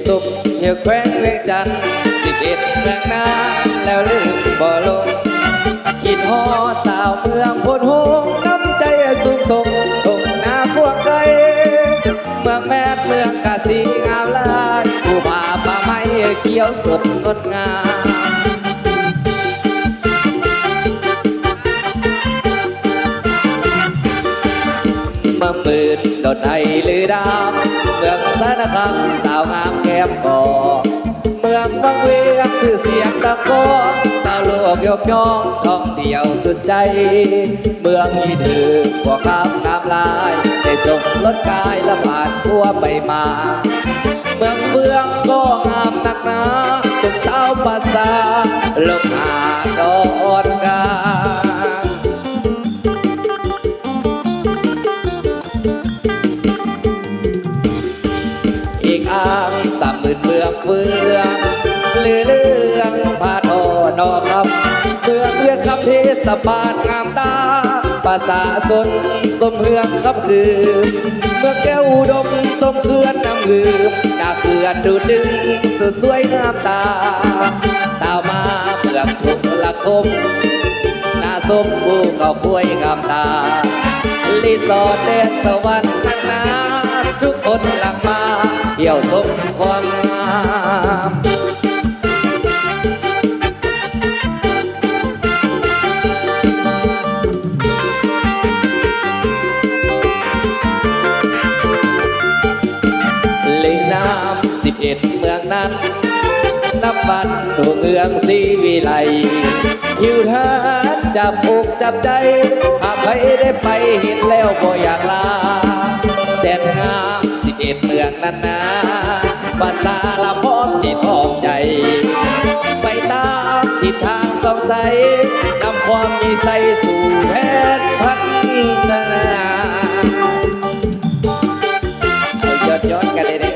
สุขเที่ยวแคว้นเวียงจันทร์11เมืองน้ำแล้วลืมบ่ลงคิดฮอดสาวเมืองโพนโฮงน้ำใจสุขส่งตรงหน้าพวกไกลเมืองแม่เมืองกาสีงามลายผู้ผ่าป่าไม้เขียวสดงดงามเมืองปืนโดดไทยลือดามเมืองสารคามสาวงามแก้มก่อเมืองบางเวียงสื่อเสียงตะโกนสาวโลกยกย่องท่องเที่ยวสุดใจเมืองอีดือพวกข้ามงามลายได้ส่งรถกายและผ่านทั่วไปมาเมืองเมืองก็งามนักหนาสุขสาวภาษาลมหาดอนกาอ้างสามหมื่นเมืองเฟืองลือเรื่องพาโนนอครับเมืองเวียงคำเทศบาลงามตาภาษาสนสมเมืองครับคือเมืองแก้วอุดมสมเขื่อนน้ำลืมจากเขื่อนดูดึงสุดสวยงามตาตาวมาเมืองทุกละคมนาสมภูเขาคุ้ยงามตารีสอร์ทเดชสวรรค์นักนาทุกคนหลังมาเที่ยวชมความงามเลยน้ำ11เมืองนั้นนับวันทั่วเมืองศรีวิไลหิวทานจับอกจับใจหากใครได้ไปเห็นแล้วก็อยากลาแสนงาม11เมืองนั้นนะภาษาละพร้อมจิตพร้อมใจไปตามทิศทางสองใสนำความมีใสสู่แผนพัฒนาเอาย้อนกันเลย